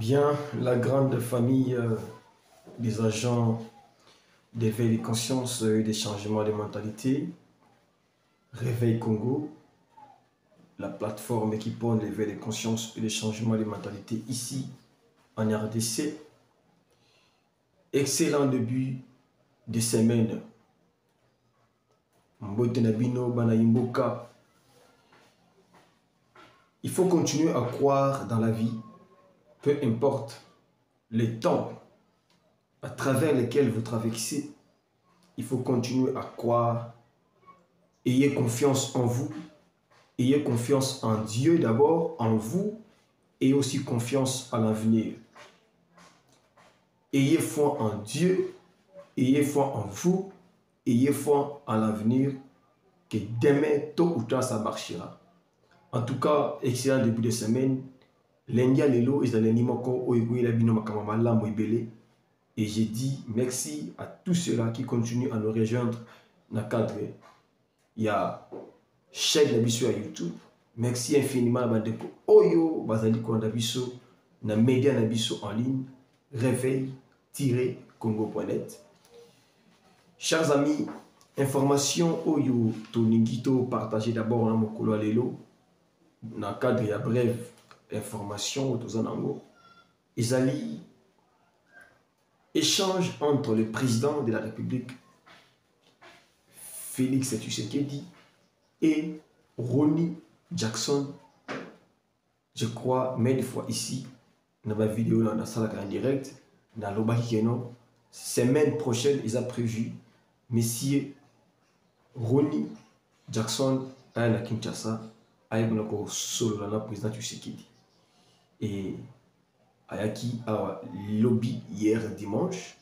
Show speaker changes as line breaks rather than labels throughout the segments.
Bien, la grande famille des agents d'éveil de conscience et des changements de mentalité, Réveil Congo, la plateforme qui prône l'éveil de conscience et les changements de mentalité ici en RDC. Excellent début de semaine. Mbote Nabino, Banayimboka. Il faut continuer à croire dans la vie, peu importe les temps à travers lesquels vous traversez. Il faut continuer à croire. Ayez confiance en vous. Ayez confiance en Dieu d'abord, en vous, et aussi confiance en l'avenir. Ayez foi en Dieu, ayez foi en vous, ayez foi en l'avenir, que demain, tôt ou tard, ça marchera. En tout cas, excellent début de semaine. L'India Lelo est dans l'animoko oigui la bino makamamala moibele. Et j'ai dit merci à tous ceux-là qui continuent à nous rejoindre dans le cadre. Il y a chaîne Nabiso à YouTube. Merci infiniment à Bandeko Oyo, Bazali Kondabiso, na média Nabiso en ligne, réveil-congo.net. Chers amis, information Oyo, Toningito, partagez d'abord dans mon colo Lelo. Dans le cadre, il y a brève information aux Anango. Ezali, échange entre le président de la République, Félix Tshisekedi, et Ronnie Jackson. Je crois, mais une fois ici, dans ma vidéo, dans la salle en direct, dans l'Obakikeno, semaine prochaine, ils ont prévu, Monsieur Ronnie Jackson, à la Kinshasa, avec le solo, le président Tshisekedi. Et Ayaki a lobby hier dimanche,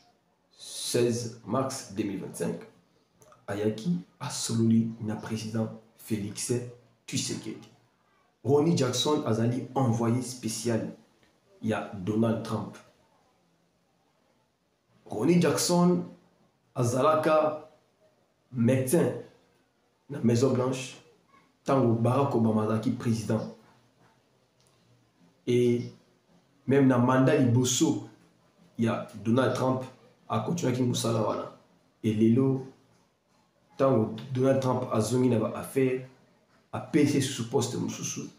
16 mars 2025. Ayaki a sololi le président Félix Tshisekedi. Ronnie Jackson a allé envoyé spécial. Il y a Donald Trump. Ronnie Jackson a zalaka médecin dans la Maison Blanche. Tant que Barack Obama qui président. Et même dans le mandat Liboso, il y a Donald Trump a continué avec Moussala. Et Lelo, tant que Donald Trump a zongi na affaire, a payé sous poste Moussoussou,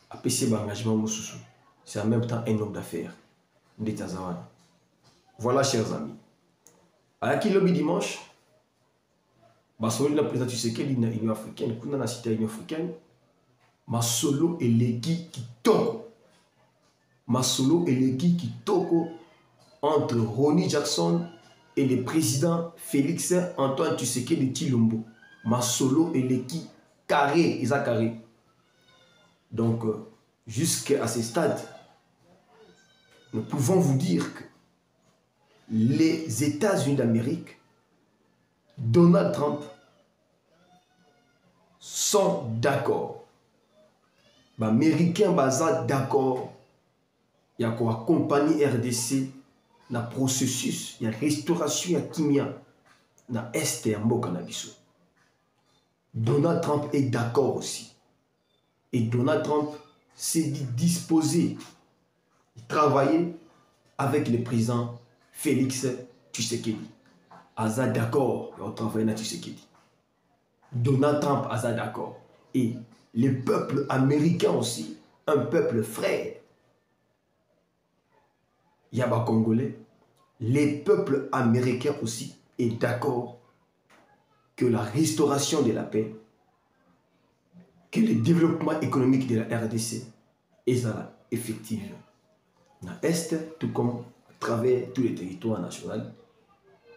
a payé l'engagement Moussoussou. C'est en même temps un homme d'affaires. Voilà, chers amis. À qui lobby dimanche, Basoli la présidente Tshisekedi na Union africaine, kuna na cité Union africaine, Masolo et l'équipe qui toko. Masolo et l'équipe qui toko entre Ronnie Jackson et le président Félix Antoine Tshisekedi de Chilombo. Masolo et l'équipe carré, ils ont carré. Donc, jusqu'à ce stade, nous pouvons vous dire que les États-Unis d'Amérique, Donald Trump, sont d'accord. Les Américains sont d'accord. Il y a quoi accompagner RDC dans le processus, il y a restauration, il y a kimia dans l'Est et en Bokanabiso. Donald Trump est d'accord aussi. Et Donald Trump s'est dit disposé de travailler avec le président Félix Tshisekedi. Aza d'accord, il va travailler avec Tshisekedi. Donald Trump Aza d'accord. Et le peuple américain aussi, un peuple frère. Yaba Congolais, les peuples américains aussi est d'accord que la restauration de la paix, que le développement économique de la RDC est effectif dans l'Est, tout comme à travers tous les territoires nationaux.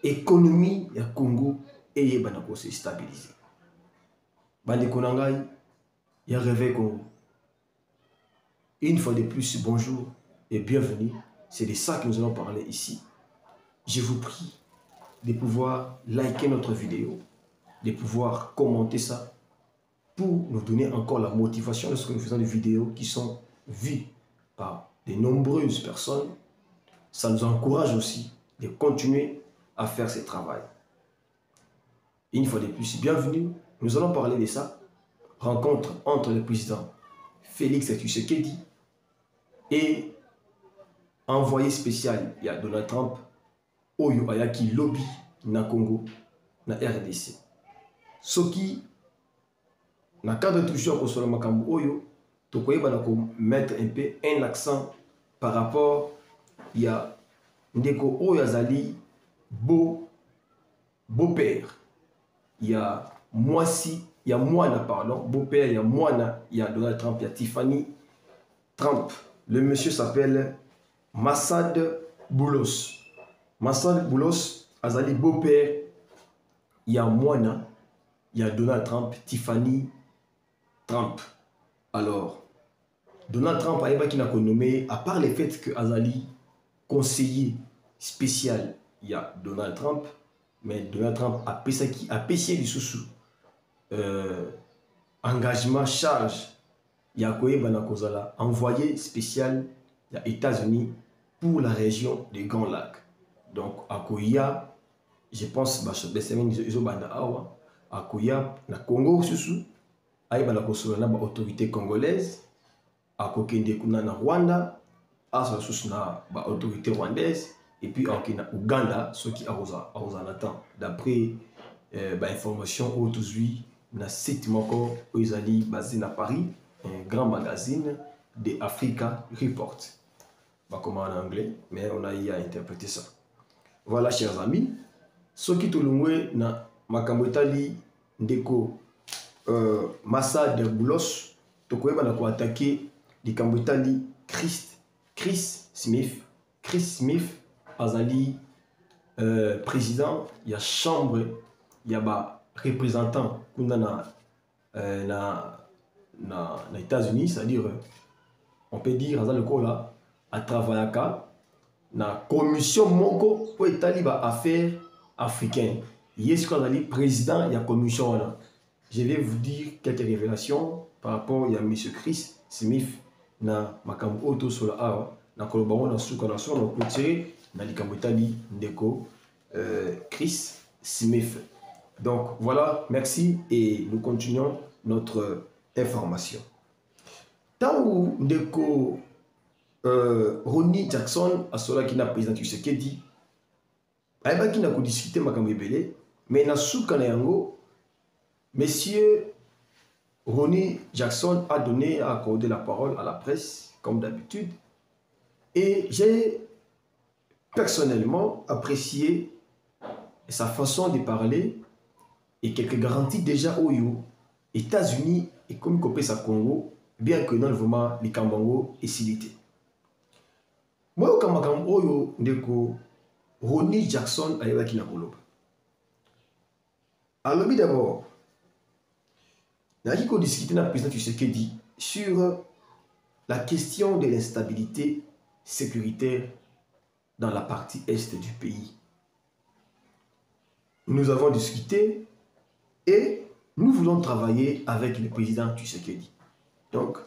L'économie du Congo est stabilisée. Bande Konangai, il y a Réveil Congo. Une fois de plus, bonjour et bienvenue. C'est de ça que nous allons parler ici. Je vous prie de pouvoir liker notre vidéo, de pouvoir commenter ça pour nous donner encore la motivation lorsque nous faisons des vidéos qui sont vues par de nombreuses personnes. Ça nous encourage aussi de continuer à faire ce travail. Une fois de plus, bienvenue. Nous allons parler de ça. Rencontre entre le président Félix Tshisekedi et envoyé spécial, il y a Donald Trump, Oyo Ayaki lobby na Congo, na RDC. Ce qui, na cadre toujours sur le Makambo Oyo, tu peux mettre un peu un accent par rapport, il y a Ndeko Oyazali, beau-père. Il y a Moisi, il y a Moana, pardon, beau-père, il y a Moana, il y a Donald Trump, il y a Tiffany Trump. Le monsieur s'appelle Massad Boulos. Massad Boulos, Azali, beau-père, il y a Moana, il y a Donald Trump, Tiffany Trump. Alors, Donald Trump a nommé, à part le fait que Azali, conseiller spécial, il y a Donald Trump, mais Donald Trump a payé du sous engagement, charge, il y a envoyé spécial, il y a États-Unis pour la région des Grands Lacs. Donc, à Koya, je pense, à Koya, na Congo, il y a une autorité congolaise, à Kokende na Rwanda, à la autorité rwandaise, et puis en Ouganda, ce qui en attend. D'après l'information aujourd'hui, na site moko Oizali basé à Paris, un grand magazine de Africa Report. Pas comment en anglais, mais on a eu à interpréter ça. Voilà, chers amis, ce qui est na Makamotali Ndeko Massa de Boulos, tokoyeba na ko attaquer di Kambotali Chris Smith azali président, il y a chambre, il y a représentant na États-Unis, c'est-à-dire on peut dire azali ko là à travailler na commission moko pour établir affaires africaines. Yes ko azali président il y a commission là. Je vais vous dire quelques révélations par rapport à M. Chris Smith na makambo auto sur la awa na kolobango na suka na so na clôturer na likambo etali ndeko Chris Smith. Donc voilà, merci et nous continuons notre information. Tant où ndeko Ronnie Jackson a cela qui n'a président Tshisekedi ayeba qui n'a ko discuter makambo ebele mais na suka na yango Monsieur Ronnie Jackson a accordé la parole à la presse, comme d'habitude, et j'ai personnellement apprécié sa façon de parler et quelques garanties déjà aux États-Unis et comme copé sa Congo, bien que dans le moment, les Kambango et Silité. Moi, quand Makambo ndeko Ronnie Jackson a évoqué la Koloba. Alors, d'abord, nous discuter avec le président Tshisekedi sur la question de l'instabilité sécuritaire dans la partie est du pays. Nous avons discuté et nous voulons travailler avec le président Tshisekedi. Donc,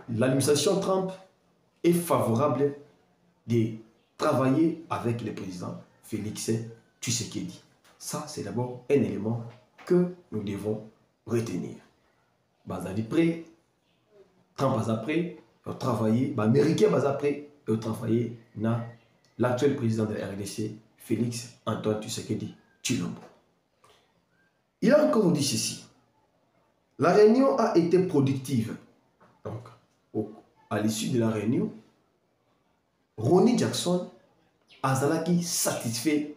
l'administration Trump est favorable de travailler avec le président Félix Tshisekedi. Ça, c'est d'abord un élément que nous devons retenir. Bazali prêt, Trump a prêt, travailler, Américain a prêt, et travailler na l'actuel président de la RDC, Félix Antoine Tshisekedi Tshilombo. Il a encore dit ceci. La réunion a été productive. Donc, à l'issue de la réunion, Ronnie Jackson a satisfait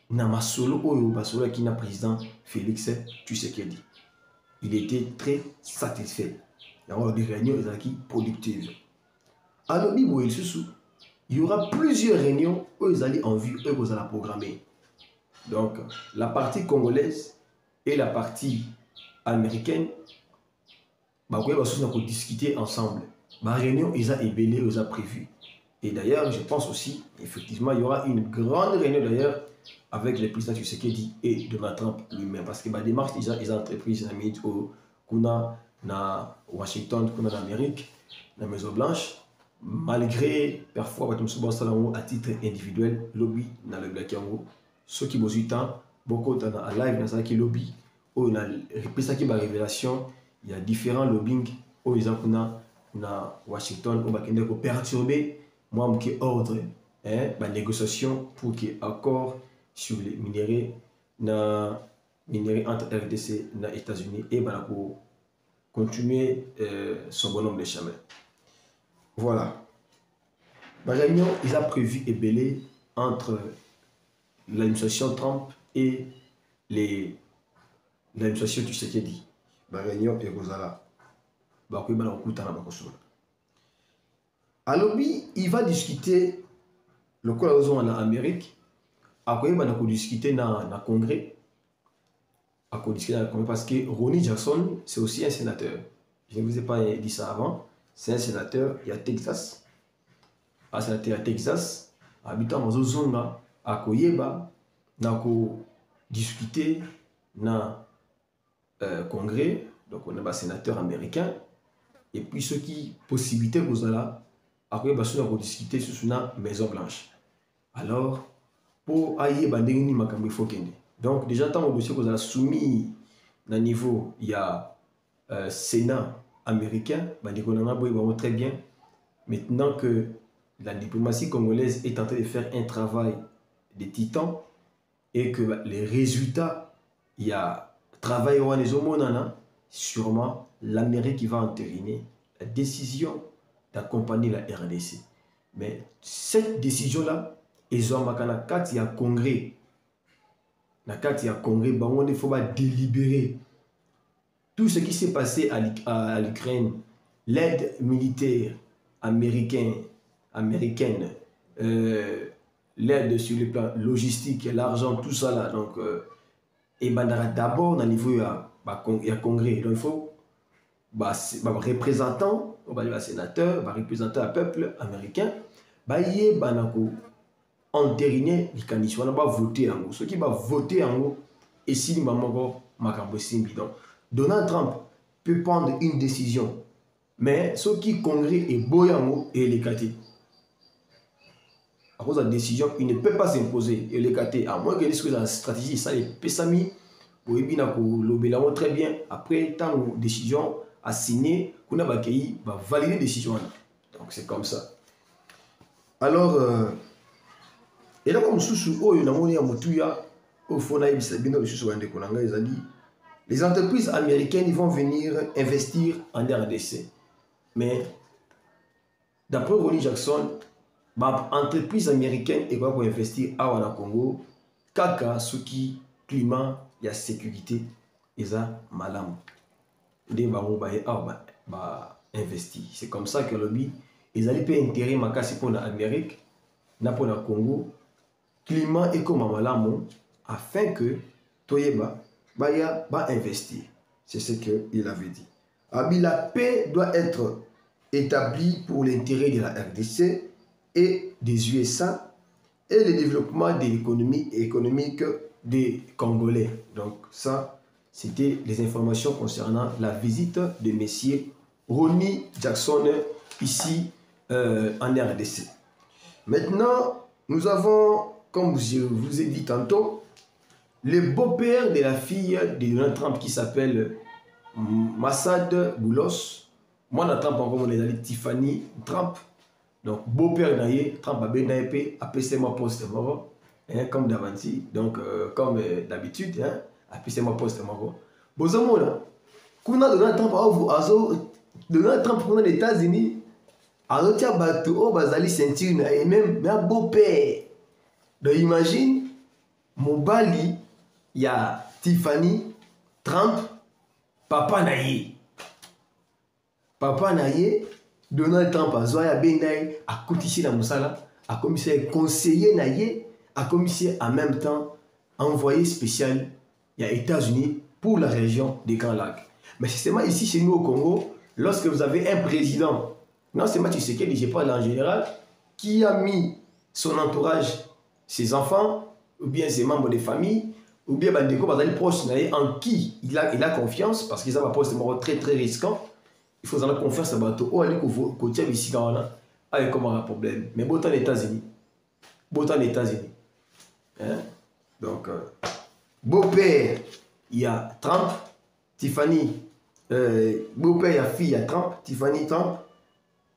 na masolo oyo basolo qui na président Félix Tshisekedi. Il était très satisfait. Il y aura des réunions productives. Alors, il y aura plusieurs réunions où ils allaient en vue, eux, vous allez programmer. Donc, la partie congolaise et la partie américaine, bah, vous allez discuter ensemble. La réunion, ils ont ébélé, ils ont prévu. Et d'ailleurs, je pense aussi, effectivement, il y aura une grande réunion d'ailleurs avec le président Tshisekedi et Donald Trump lui-même. Parce que la démarche, ils ont entreprise na Washington, en Amérique, la Maison Blanche, malgré parfois à titre individuel, lobby dans le Black Yango, ceux qui ont eu temps, beaucoup de temps à live dans ce lobby, où il y a révélation, il y a différents lobbying, où ils ont na Washington, où ils ont perturbé moi qui ordre la négociation pour qu'il y ait accord sur les minéraux entre RDC et les États-Unis et pour continuer son bonhomme de chemin. Voilà. La réunion, ils ont prévu et belé entre l'administration Trump et l'administration Tshisekedi. La réunion est Rosala. Alors, il va discuter le cas en Amérique. Après, il va discuter dans le Congrès. Parce que Ronnie Jackson, c'est aussi un sénateur. Je ne vous ai pas dit ça avant. C'est un sénateur, il y a Texas. Un sénateur à Texas, habitant dans Zonga, à Koyeba, n'a discuter dans le Congrès. Donc, on a un sénateur américain. Et puis, ce qui possibilité vous là, après, on va discuter sur la Maison Blanche. Alors, pour aïe bandeni makambo faut kende. Donc déjà tant au dossier que vous avez soumis à niveau il y a Sénat américain, très bien. Maintenant que la diplomatie congolaise est en train de faire un travail de titan et que les résultats il y a travail au Nézomonana, sûrement l'Amérique va entériner la décision d'accompagner la RDC. Mais cette décision-là, ils ont un carte à congrès. La carte à congrès, il faut délibérer. Tout ce qui s'est passé à l'Ukraine, l'aide militaire américaine, l'aide sur le plan logistique, l'argent, tout ça là. Donc, et d'abord, dans le niveau il y a congrès. Donc, il faut représentant, sénateur, représentant le peuple américain, entériner les candidats, on va voter en haut. Ceux qui vont voter en haut, et si donc Donald Trump peut prendre une décision, mais ceux qui congrès et boyango et les catés. À cause de la décision, il ne peut pas s'imposer et les catés, à moins que la stratégie, ça est pesami, pour l'obéir très bien. Après, tant de décision à signer, qu'on a va valider la décision. Donc c'est comme ça. Alors, et là, comme les entreprises américaines vont venir investir en RDC. Mais d'après Ronnie Jackson, l'entreprise américaine va investir à Congo, kaka ce qui climat et sécurité, ils ont malam. Ils vont investir. C'est comme ça que lobby, ils allaient payer intérêt pour l'Amérique, pour le Congo. Climat et comme malam afin que Toyeba va investir. C'est ce qu'il avait dit. La paix doit être établie pour l'intérêt de la RDC et des USA et le développement de l'économie économique des Congolais. Donc ça, c'était les informations concernant la visite de M. Ronnie Jackson ici en RDC. Maintenant, nous avons, comme je vous ai dit tantôt, le beau-père de la fille de Donald Trump qui s'appelle Massad Boulos. Moi, Trump, encore, on est Tiffany Trump. Donc, beau-père Naye, Trump a bien appelé moi poste mort, comme d'avanti. Donc, comme d'habitude, appelé moi poste mort. Bon, là, quand Donald Trump, Donald Trump, dans les États-Unis, alors, tiens, bateau, bazali ceinture, et même un beau-père. Donc, imagine, Mobali, il y a Tiffany Trump, papa Naye. Papa Naye, Donald Trump a Zoya Bendaï, a cotisé la Moussala, a commissaire conseiller Naye, a commissaire en même temps envoyé spécial il y a États-Unis pour la région des Grands Lacs. Mais c'est seulement ici chez nous au Congo, lorsque vous avez un président, non c'est Mathieu Sekedi, je parle en général, qui a mis son entourage, ses enfants, ou bien ses membres de famille, ou bien des proches en qui il a confiance, parce qu'ils ont un poste très très risquant. Il faut avoir confiance à bateau. Oh, allez, côté ici, avec comme un problème. Mais beau temps les États-Unis. Beau temps les États-Unis. Hein? Donc, beau-père, il y a Trump, Tiffany. Beau-père, il y a fille, il y a Trump, Tiffany Trump.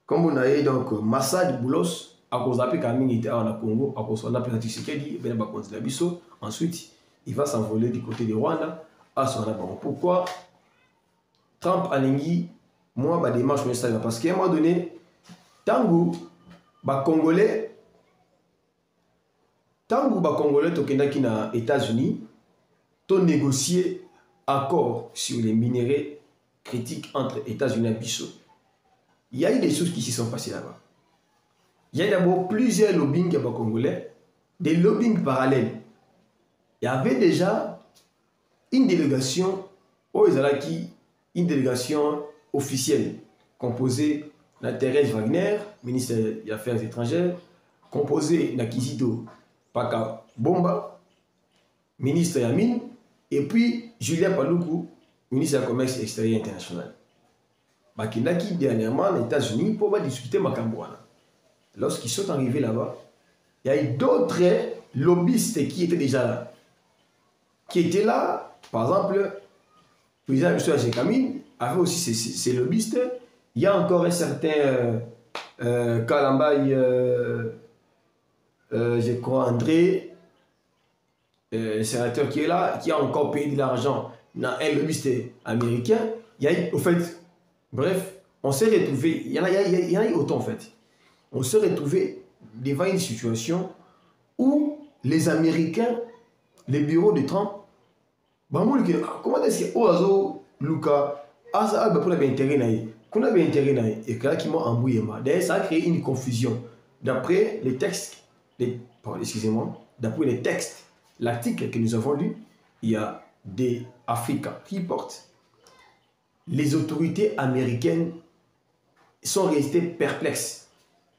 Comme on a eu donc Massad Boulos, à cause de la il était en Congo, à cause de la Tshisekedi, il va continuer la biso. Ensuite, il va s'envoler du côté du Rwanda à son abandon. Pourquoi Trump a l'ingui, moi, ma démarche, parce qu'à un moment donné, Tango, Congolais, qui na États-Unis, ont négocié accord sur les minéraux critiques entre États-Unis et Bissau. Il y a eu des choses qui se sont passées là-bas. Il y a d'abord plusieurs lobbying congolais, des lobbying parallèles. Il y avait déjà une délégation aux Ezalaki, une délégation officielle composée de Thérèse Wagner, ministre des Affaires étrangères, composée de Kizito Paka Bomba, ministre de la Mine, et puis Julien Paluku, ministre du Commerce extérieur international. Bakindaki dernièrement aux États-Unis pour discuter Makambouana. Lorsqu'ils sont arrivés là-bas, il y a eu d'autres lobbyistes qui étaient déjà là. Qui étaient là, par exemple, le président M. Agekamine avait aussi ses lobbyistes. Il y a encore un certain Kalambay, je crois, André, sénateur qui est là, qui a encore payé de l'argent dans un lobbyiste américain. Il y a eu, au fait, bref, on s'est retrouvé, il y en a eu autant en fait. On s'est retrouvé devant une situation où les Américains, les bureaux de Trump, comment est-ce que Oazo, Luka, Asa pour l'intérêt qu'on avait intérêt et qui m'ont embrouillé. D'ailleurs, ça a créé une confusion. D'après les textes, excusez-moi, d'après les textes, l'article que nous avons lu, il y a des Africa Report. Les autorités américaines sont restées perplexes,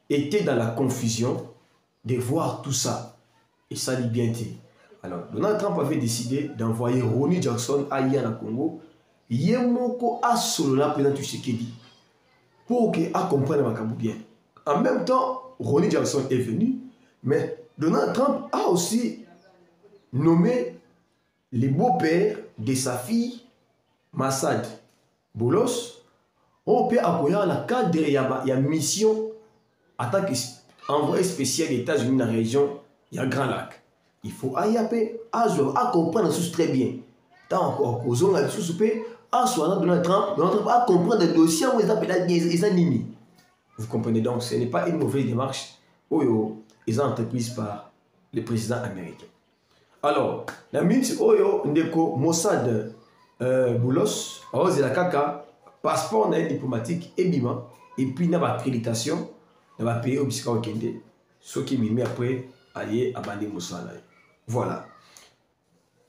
étaient dans la confusion de voir tout ça. Et ça dit bien dit. Alors, Donald Trump avait décidé d'envoyer Ronny Jackson à Yana Congo. Yemoko a solo la président Tshisekedi pour qu'il comprenne ma bien. En même temps, Ronny Jackson est venu, mais Donald Trump a aussi nommé les beaux-pères de sa fille, Massad Boulos. On peut accueillir la cadre de la mission en tant qu'envoyé spécial des États-Unis dans la région, il y a Grand Lac. Il faut à comprendre ça très bien. Tant encore, aux zones à soit Donald Trump à comprendre les dossiers où ils appellent les ennemis. Vous comprenez donc, ce n'est pas une mauvaise démarche où ils ont entreprise par le président américain. Alors, la minute Ndeko Mossad Boulos, la Kaka, passeport diplomatique et bima, et puis il y a accréditation, il y a pays au Bisca au Kende, ce qui m'a après aller à Bandé Moussala. Voilà.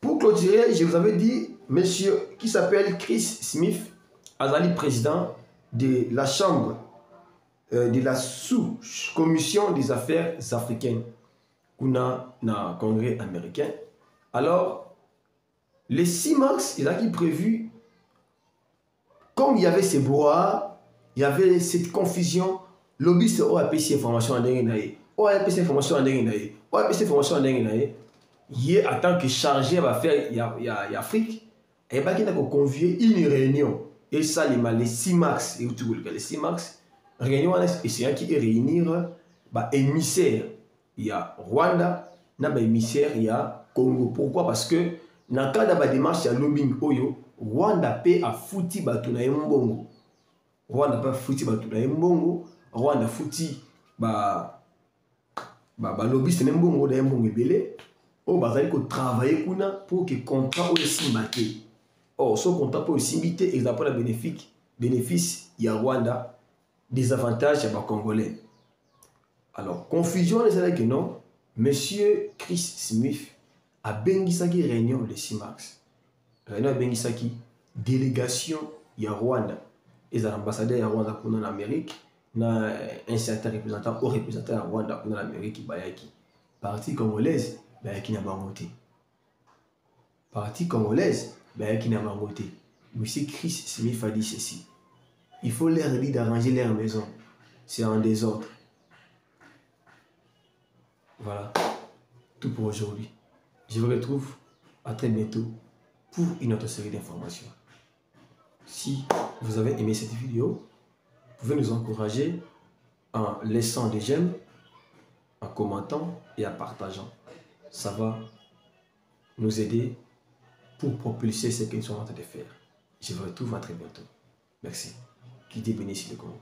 Pour clôturer, je vous avais dit, monsieur qui s'appelle Chris Smith, Azali président de la Chambre de la sous-commission des affaires africaines qu'on a dans le Congrès américain. Alors, les 6 mars, il a qui prévu, comme il y avait ces brouhahas, il y avait cette confusion, lobbyiste OAP ces informations en Dengue, OAP ces informations en Dengue, OAP ces informations en Dengue. Il en tant que chargé va faire il Afrique, et il va convier une réunion. Et ça, les 6 mars, et les 6 mars, réunion, et c'est qui est réunir émissaire. Il y a Rwanda, il y a émissaire, il y a Congo. Pourquoi? Parce que dans le cadre de la démarche, il y a lobbying Oyo, Rwanda paie à fouti Batuna Mbongo. Rwanda paie à fouti Batuna Mbongo, Rwanda fouti lobbyiste Mbongo, Mbongo Ebele. Oh, il faut travailler pour que le contrat soit simbaté. Or, ce contrat peut simbaté, il apporte le bénéfice, il y a Rwanda, des avantages à Congolais. Alors, confusion, c'est que non, monsieur Chris Smith a Bengisaki réunion le 6 mars. Réunion à Bengisaki, délégation, il y a Rwanda. Les ambassadeurs de Rwanda pour l'Amérique, un certain représentant au représentant de Rwanda pour l'Amérique, partie congolaise. Qui n'a pas voté. Partie congolaise, qui n'a pas voté. Monsieur Chris Smith a dit ceci. Il faut leur dire d'arranger leur maison. C'est en désordre. Voilà. Tout pour aujourd'hui. Je vous retrouve à très bientôt pour une autre série d'informations. Si vous avez aimé cette vidéo, vous pouvez nous encourager en laissant des j'aime, en commentant et en partageant. Ça va nous aider pour propulser ce que nous sommes en train de faire. Je vous retrouve à très bientôt. Merci. Qui Dieu bénisse le Congo.